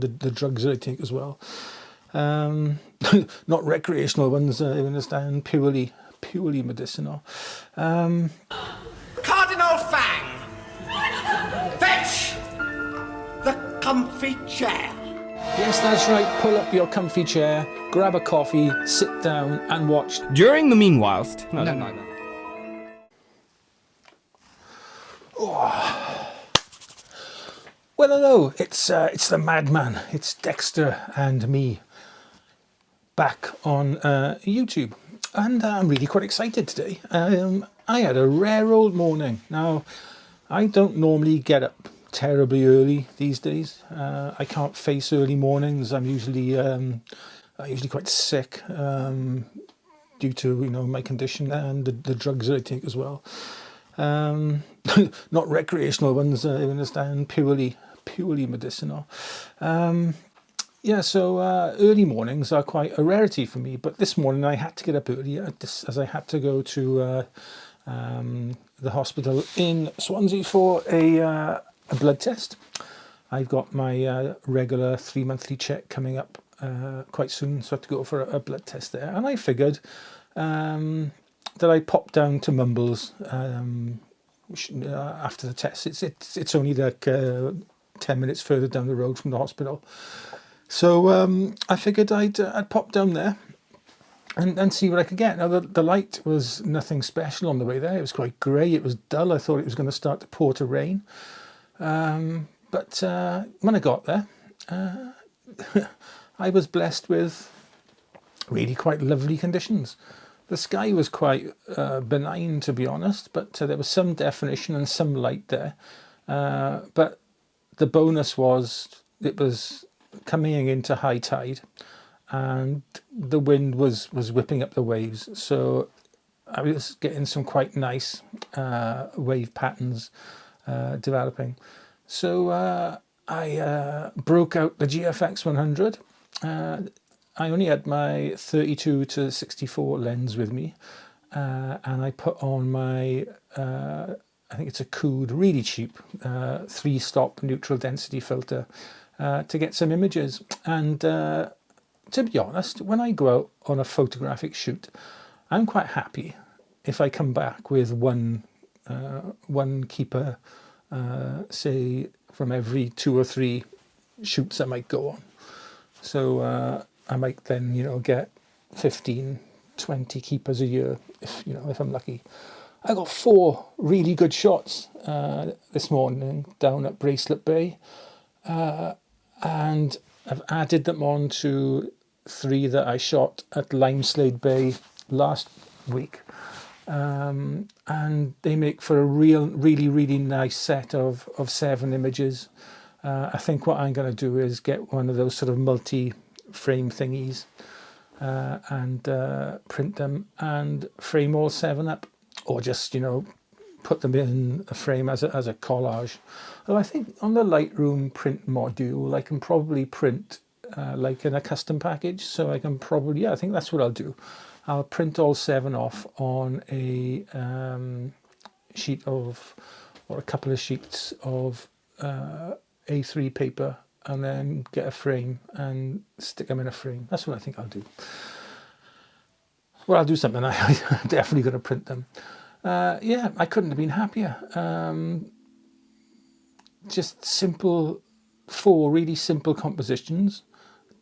and the drugs that I take as well. Not recreational ones, I understand, purely medicinal. Cardinal Fang! Fetch the comfy chair. Yes, that's right. Pull up your comfy chair, grab a coffee, sit down and watch. During the meanwhilest... No. Oh. Well, hello. It's the madman. It's Dexter and me back on YouTube. And I'm really quite excited today. I had a rare old morning. Now, I don't normally get up terribly early these days. I can't face early mornings. I'm usually quite sick due to my condition and the drugs that I take as well. Not recreational ones, I understand, purely medicinal. Yeah, so early mornings are quite a rarity for me, but this morning I had to get up early as I had to go to the hospital in Swansea for a blood test. I've got my regular 3-monthly check coming up quite soon, so I have to go for a blood test there. And I figured that I pop down to Mumbles after the test. It's only like 10 minutes further down the road from the hospital. So I figured I'd pop down there and see what I could get. Now the light was nothing special on the way there. It was quite grey. It was dull. I thought it was going to start to pour to rain. But when I got there, I was blessed with really quite lovely conditions. The sky was quite benign, to be honest, but there was some definition and some light there. But the bonus was it was coming into high tide and the wind was whipping up the waves. So I was getting some quite nice wave patterns developing. So I broke out the GFX100. I only had my 32 to 64 lens with me, and I put on my I think it's a Cood, really cheap 3-stop neutral density filter to get some images. And to be honest, when I go out on a photographic shoot, I'm quite happy if I come back with one keeper, say from every 2 or 3 shoots I might go on. So I might then get 15, 20 keepers a year if I'm lucky. I got 4 really good shots this morning down at Bracelet Bay, and I've added them on to 3 that I shot at Limeslade Bay last week. And they make for a really nice set of 7 images. I think what I'm going to do is get one of those sort of multi-frame thingies and print them and frame all 7 up, or just put them in a frame as a collage. Well, I think on the Lightroom print module I can probably print like in a custom package, so I can probably, I think that's what I'll do. I'll print all 7 off on a sheet of, or a couple of sheets of A3 paper, and then get a frame and stick them in a frame. That's what I think I'll do. Well, I'll do something. I'm definitely going to print them. Yeah, I couldn't have been happier. Just simple, 4 really simple compositions.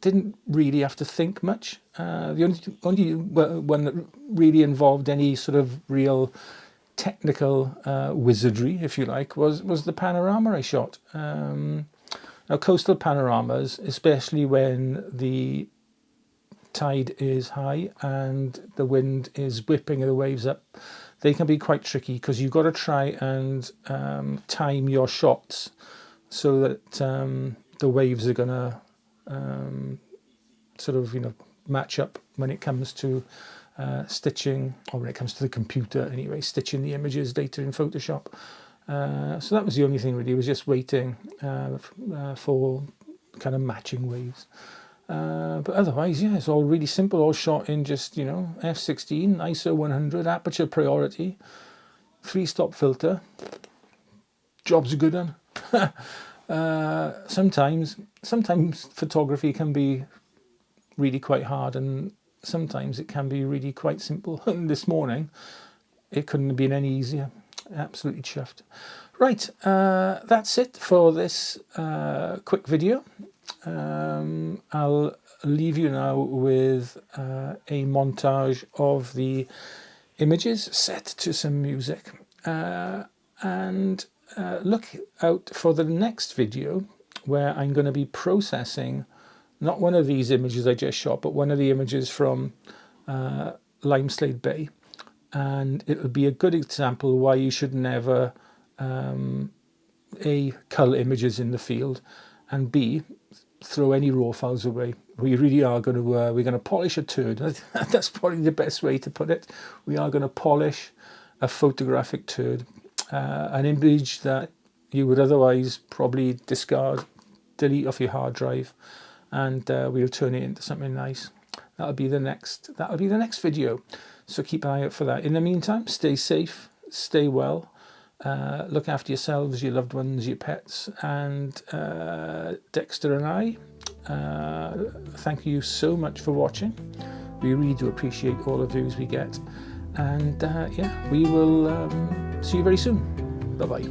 Didn't really have to think much. The only one that really involved any sort of real technical wizardry, if you like, was the panorama I shot. Now, coastal panoramas, especially when the tide is high and the wind is whipping the waves up, they can be quite tricky because you've got to try and time your shots so that the waves are going to sort of match up when it comes to stitching, or when it comes to the computer anyway, stitching the images later in Photoshop. So that was the only thing really, was just waiting for kind of matching waves. But otherwise, yeah, it's all really simple, all shot in just f16, ISO 100, aperture priority, 3-stop filter. Job's a good one. Sometimes photography can be really quite hard, and sometimes it can be really quite simple. And this morning, it couldn't have been any easier. Absolutely chuffed. Right, that's it for this quick video. I'll leave you now with a montage of the images set to some music, and look out for the next video where I'm going to be processing not one of these images I just shot, but one of the images from Limeslade Bay, and it would be a good example why you should never A, cull images in the field, and B, throw any raw files away. We really are going to we're going to polish a turd. That's probably the best way to put it. We are going to polish a photographic turd, an image that you would otherwise probably discard, delete off your hard drive, and we'll turn it into something nice. That'll be the next video, so keep an eye out for that. In the meantime, stay safe, stay well, look after yourselves, your loved ones, your pets, and Dexter and I thank you so much for watching. We really do appreciate all the views we get, and yeah, we will see you very soon. Bye bye.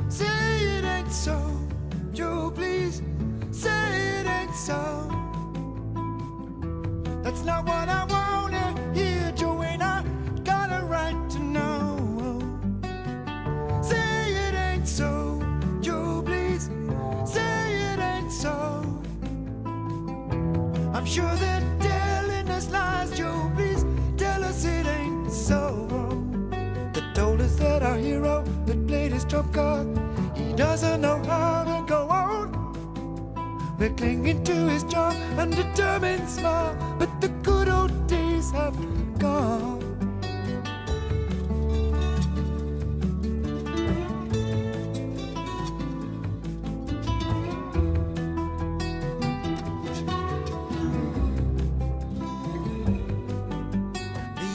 Say it ain't so, Joe, please. Say it ain't so. That's not what I wanna hear, Joe, and I got a right to know. Say it ain't so, Joe, please. Say it ain't so. I'm sure they're telling us lies, Joe, please tell us it ain't so. They told us that our hero that played his trump card, he doesn't know how to go on. We're clinging to his job, undetermined smile, but the good old days have gone.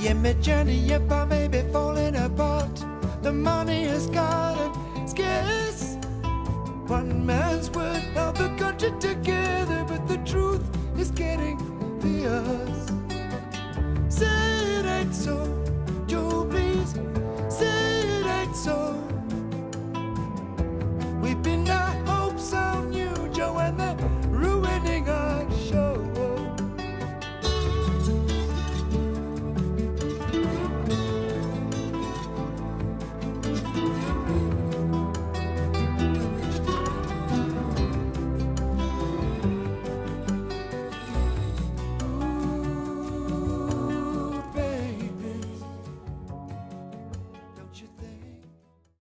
The image and the empire may be falling apart. The money has gotten scarce. One man's word held the country together.